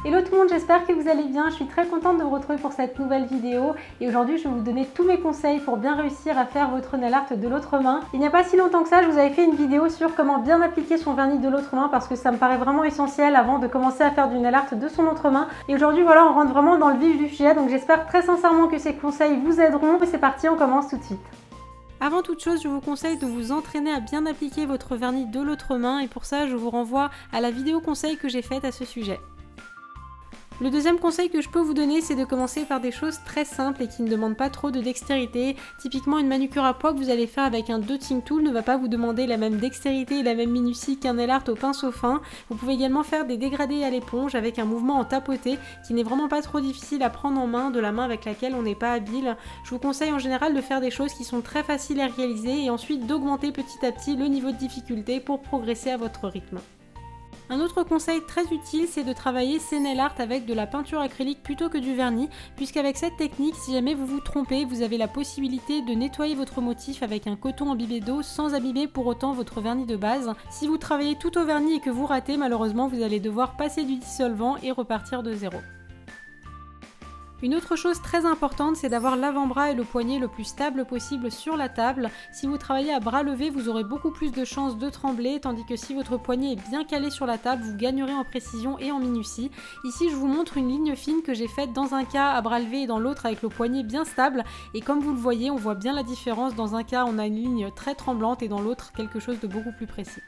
Hello tout le monde, j'espère que vous allez bien. Je suis très contente de vous retrouver pour cette nouvelle vidéo et aujourd'hui je vais vous donner tous mes conseils pour bien réussir à faire votre nail art de l'autre main. Il n'y a pas si longtemps que ça, je vous avais fait une vidéo sur comment bien appliquer son vernis de l'autre main parce que ça me paraît vraiment essentiel avant de commencer à faire du nail art de son autre main. Et aujourd'hui voilà, on rentre vraiment dans le vif du sujet, donc j'espère très sincèrement que ces conseils vous aideront. Et c'est parti, on commence tout de suite. Avant toute chose, je vous conseille de vous entraîner à bien appliquer votre vernis de l'autre main et pour ça je vous renvoie à la vidéo conseil que j'ai faite à ce sujet. Le deuxième conseil que je peux vous donner, c'est de commencer par des choses très simples et qui ne demandent pas trop de dextérité. Typiquement, une manucure à poids que vous allez faire avec un dotting tool ne va pas vous demander la même dextérité et la même minutie qu'un nail art au pinceau fin. Vous pouvez également faire des dégradés à l'éponge avec un mouvement en tapoté qui n'est vraiment pas trop difficile à prendre en main, de la main avec laquelle on n'est pas habile. Je vous conseille en général de faire des choses qui sont très faciles à réaliser et ensuite d'augmenter petit à petit le niveau de difficulté pour progresser à votre rythme. Un autre conseil très utile, c'est de travailler ses nail art avec de la peinture acrylique plutôt que du vernis, puisqu'avec cette technique, si jamais vous vous trompez, vous avez la possibilité de nettoyer votre motif avec un coton imbibé d'eau sans abîmer pour autant votre vernis de base. Si vous travaillez tout au vernis et que vous ratez, malheureusement, vous allez devoir passer du dissolvant et repartir de zéro. Une autre chose très importante, c'est d'avoir l'avant-bras et le poignet le plus stable possible sur la table. Si vous travaillez à bras levés, vous aurez beaucoup plus de chances de trembler, tandis que si votre poignet est bien calé sur la table, vous gagnerez en précision et en minutie. Ici, je vous montre une ligne fine que j'ai faite dans un cas à bras levés et dans l'autre avec le poignet bien stable. Et comme vous le voyez, on voit bien la différence. Dans un cas, on a une ligne très tremblante et dans l'autre, quelque chose de beaucoup plus précis.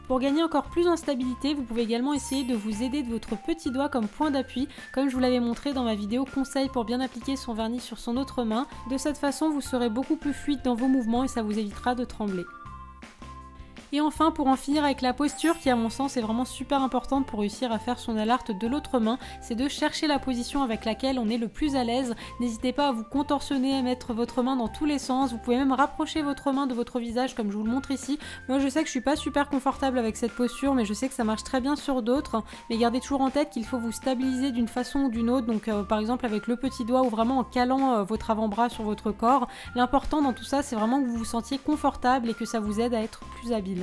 Pour gagner encore plus en stabilité, vous pouvez également essayer de vous aider de votre petit doigt comme point d'appui, comme je vous l'avais montré dans ma vidéo conseil pour bien appliquer son vernis sur son autre main. De cette façon, vous serez beaucoup plus fluide dans vos mouvements et ça vous évitera de trembler. Et enfin, pour en finir avec la posture, qui à mon sens est vraiment super importante pour réussir à faire son nail art de l'autre main, c'est de chercher la position avec laquelle on est le plus à l'aise. N'hésitez pas à vous contorsionner, à mettre votre main dans tous les sens. Vous pouvez même rapprocher votre main de votre visage comme je vous le montre ici. Moi je sais que je suis pas super confortable avec cette posture, mais je sais que ça marche très bien sur d'autres. Mais gardez toujours en tête qu'il faut vous stabiliser d'une façon ou d'une autre, donc par exemple avec le petit doigt ou vraiment en calant votre avant-bras sur votre corps. L'important dans tout ça, c'est vraiment que vous vous sentiez confortable et que ça vous aide à être plus habile.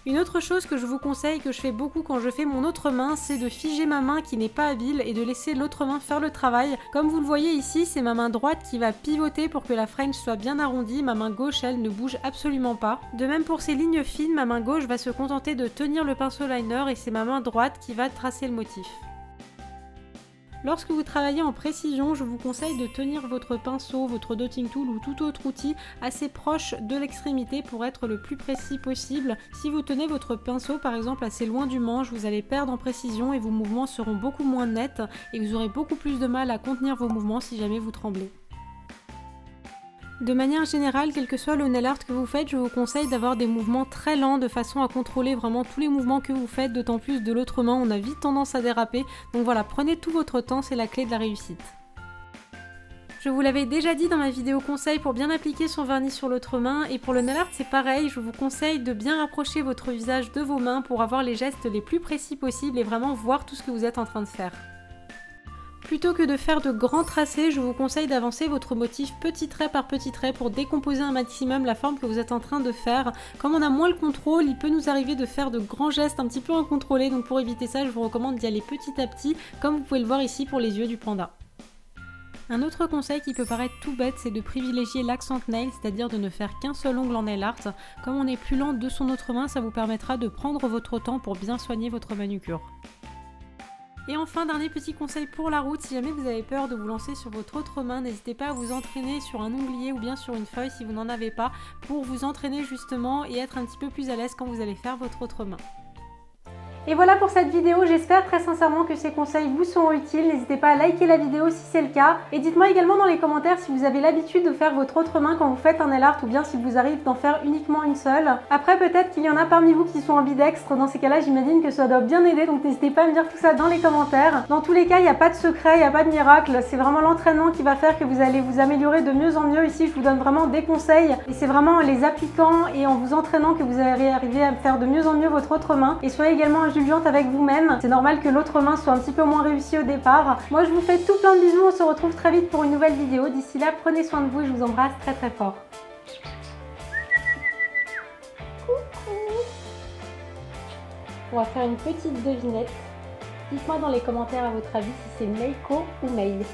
Une autre chose que je vous conseille, que je fais beaucoup quand je fais mon autre main, c'est de figer ma main qui n'est pas habile et de laisser l'autre main faire le travail. Comme vous le voyez ici, c'est ma main droite qui va pivoter pour que la French soit bien arrondie, ma main gauche elle ne bouge absolument pas. De même pour ces lignes fines, ma main gauche va se contenter de tenir le pinceau liner et c'est ma main droite qui va tracer le motif. Lorsque vous travaillez en précision, je vous conseille de tenir votre pinceau, votre dotting tool ou tout autre outil assez proche de l'extrémité pour être le plus précis possible. Si vous tenez votre pinceau par exemple assez loin du manche, vous allez perdre en précision et vos mouvements seront beaucoup moins nets et vous aurez beaucoup plus de mal à contenir vos mouvements si jamais vous tremblez. De manière générale, quel que soit le nail art que vous faites, je vous conseille d'avoir des mouvements très lents de façon à contrôler vraiment tous les mouvements que vous faites, d'autant plus de l'autre main, on a vite tendance à déraper. Donc voilà, prenez tout votre temps, c'est la clé de la réussite. Je vous l'avais déjà dit dans ma vidéo conseil pour bien appliquer son vernis sur l'autre main et pour le nail art c'est pareil, je vous conseille de bien rapprocher votre visage de vos mains pour avoir les gestes les plus précis possibles et vraiment voir tout ce que vous êtes en train de faire. Plutôt que de faire de grands tracés, je vous conseille d'avancer votre motif petit trait par petit trait pour décomposer un maximum la forme que vous êtes en train de faire. Comme on a moins le contrôle, il peut nous arriver de faire de grands gestes un petit peu incontrôlés, donc pour éviter ça, je vous recommande d'y aller petit à petit, comme vous pouvez le voir ici pour les yeux du panda. Un autre conseil qui peut paraître tout bête, c'est de privilégier l'accent nail, c'est-à-dire de ne faire qu'un seul ongle en nail art. Comme on est plus lent de son autre main, ça vous permettra de prendre votre temps pour bien soigner votre manucure. Et enfin, dernier petit conseil pour la route, si jamais vous avez peur de vous lancer sur votre autre main, n'hésitez pas à vous entraîner sur un onglier ou bien sur une feuille si vous n'en avez pas, pour vous entraîner justement et être un petit peu plus à l'aise quand vous allez faire votre autre main. Et voilà pour cette vidéo, j'espère très sincèrement que ces conseils vous seront utiles. N'hésitez pas à liker la vidéo si c'est le cas. Et dites-moi également dans les commentaires si vous avez l'habitude de faire votre autre main quand vous faites un nail art ou bien si vous arrive d'en faire uniquement une seule. Après peut-être qu'il y en a parmi vous qui sont ambidextres, dans ces cas-là j'imagine que ça doit bien aider, donc n'hésitez pas à me dire tout ça dans les commentaires. Dans tous les cas, il n'y a pas de secret, il n'y a pas de miracle, c'est vraiment l'entraînement qui va faire que vous allez vous améliorer de mieux en mieux. Ici je vous donne vraiment des conseils et c'est vraiment en les appliquant et en vous entraînant que vous allez arriver à faire de mieux en mieux votre autre main. Et soyez également indulgente avec vous-même. C'est normal que l'autre main soit un petit peu moins réussie au départ. Moi, je vous fais tout plein de bisous. On se retrouve très vite pour une nouvelle vidéo. D'ici là, prenez soin de vous et je vous embrasse très très fort. Coucou. On va faire une petite devinette. Dites-moi dans les commentaires à votre avis si c'est Meiko ou Mail.